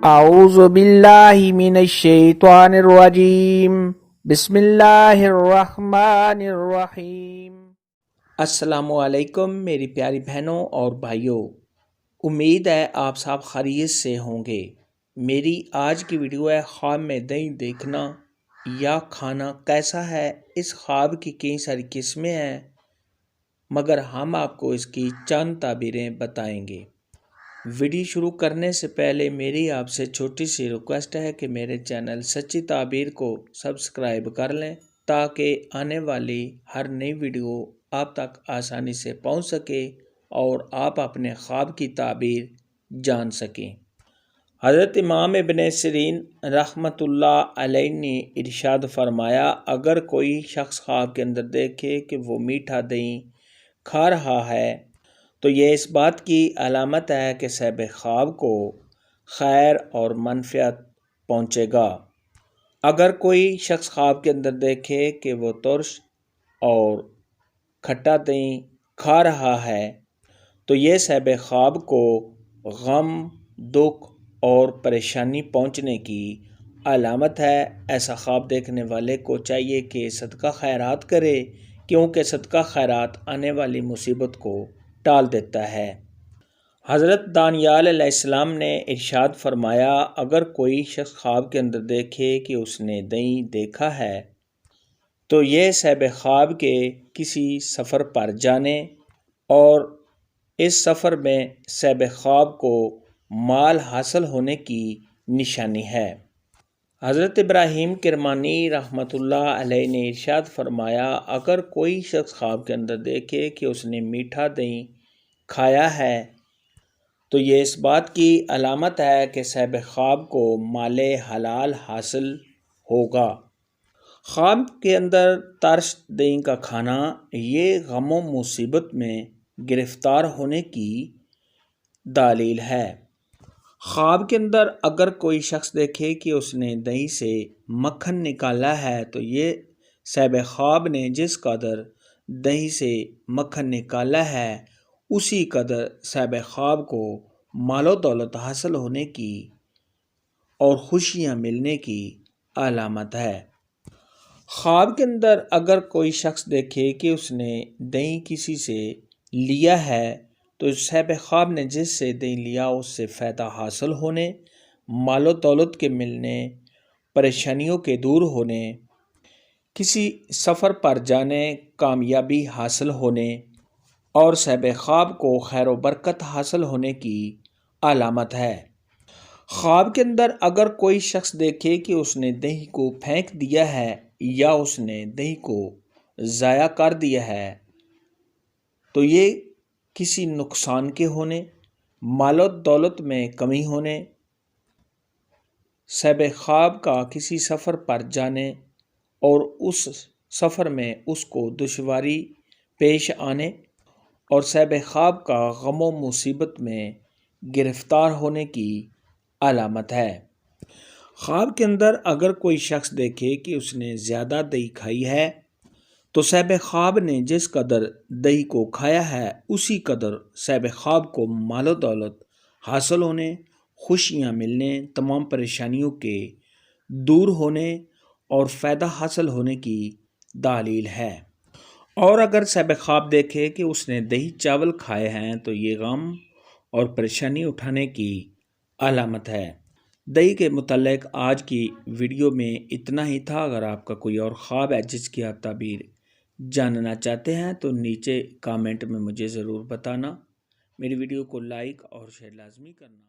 اعوذ باللہ من الشیطان الرجیم بسم اللہ الرحمن الرحیم۔ السلام علیکم میری پیاری بہنوں اور بھائیوں، امید ہے آپ سب خیریت سے ہوں گے۔ میری آج کی ویڈیو ہے خواب میں دہی دیکھنا یا کھانا کیسا ہے۔ اس خواب کی کئی ساری قسمیں ہیں، مگر ہم آپ کو اس کی چند تعبیریں بتائیں گے۔ ویڈیو شروع کرنے سے پہلے میری آپ سے چھوٹی سی ریکویسٹ ہے کہ میرے چینل سچی تعبیر کو سبسکرائب کر لیں تاکہ آنے والی ہر نئی ویڈیو آپ تک آسانی سے پہنچ سکے اور آپ اپنے خواب کی تعبیر جان سکیں۔ حضرت امام ابن سیرین رحمۃ اللہ علیہ نے ارشاد فرمایا، اگر کوئی شخص خواب کے اندر دیکھے کہ وہ میٹھا دہی کھا رہا ہے تو یہ اس بات کی علامت ہے کہ صاحب خواب کو خیر اور منفعت پہنچے گا۔ اگر کوئی شخص خواب کے اندر دیکھے کہ وہ ترش اور کھٹا دہی کھا رہا ہے تو یہ صاحب خواب کو غم، دکھ اور پریشانی پہنچنے کی علامت ہے۔ ایسا خواب دیکھنے والے کو چاہیے کہ صدقہ خیرات کرے، کیونکہ صدقہ خیرات آنے والی مصیبت کو ٹال دیتا ہے۔ حضرت دانیال علیہ السلام نے ارشاد فرمایا، اگر کوئی شخص خواب کے اندر دیکھے کہ اس نے دہی دیکھا ہے تو یہ صاحب خواب کے کسی سفر پر جانے اور اس سفر میں صاحب خواب کو مال حاصل ہونے کی نشانی ہے۔ حضرت ابراہیم کرمانی رحمۃ اللہ علیہ نے ارشاد فرمایا، اگر کوئی شخص خواب کے اندر دیکھے کہ اس نے میٹھا دہی کھایا ہے تو یہ اس بات کی علامت ہے کہ صاحب خواب کو مال حلال حاصل ہوگا۔ خواب کے اندر ترش دہی کا کھانا یہ غم و مصیبت میں گرفتار ہونے کی دلیل ہے۔ خواب کے اندر اگر کوئی شخص دیکھے کہ اس نے دہی سے مکھن نکالا ہے تو یہ صاحب خواب نے جس قدر دہی سے مکھن نکالا ہے اسی قدر صاحب خواب کو مال و دولت حاصل ہونے کی اور خوشیاں ملنے کی علامت ہے۔ خواب کے اندر اگر کوئی شخص دیکھے کہ اس نے دہی کسی سے لیا ہے تو صاحب خواب نے جس سے دہی لیا اس سے فائدہ حاصل ہونے، مال و دولت کے ملنے، پریشانیوں کے دور ہونے، کسی سفر پر جانے، کامیابی حاصل ہونے اور صاحب خواب کو خیر و برکت حاصل ہونے کی علامت ہے۔ خواب کے اندر اگر کوئی شخص دیکھے کہ اس نے دہی کو پھینک دیا ہے یا اس نے دہی کو ضائع کر دیا ہے تو یہ کسی نقصان کے ہونے، مال و دولت میں کمی ہونے، صاحب خواب کا کسی سفر پر جانے اور اس سفر میں اس کو دشواری پیش آنے اور صاحب خواب کا غم و مصیبت میں گرفتار ہونے کی علامت ہے۔ خواب کے اندر اگر کوئی شخص دیکھے کہ اس نے زیادہ دہی کھائی ہے تو صاحب خواب نے جس قدر دہی کو کھایا ہے اسی قدر صاحب خواب کو مال و دولت حاصل ہونے، خوشیاں ملنے، تمام پریشانیوں کے دور ہونے اور فائدہ حاصل ہونے کی دلیل ہے۔ اور اگر صاحب خواب دیکھے کہ اس نے دہی چاول کھائے ہیں تو یہ غم اور پریشانی اٹھانے کی علامت ہے۔ دہی کے متعلق آج کی ویڈیو میں اتنا ہی تھا۔ اگر آپ کا کوئی اور خواب ہے جس کی آپ تعبیر جاننا چاہتے ہیں تو نیچے کامنٹ میں مجھے ضرور بتانا۔ میری ویڈیو کو لائک اور شیئر لازمی کرنا۔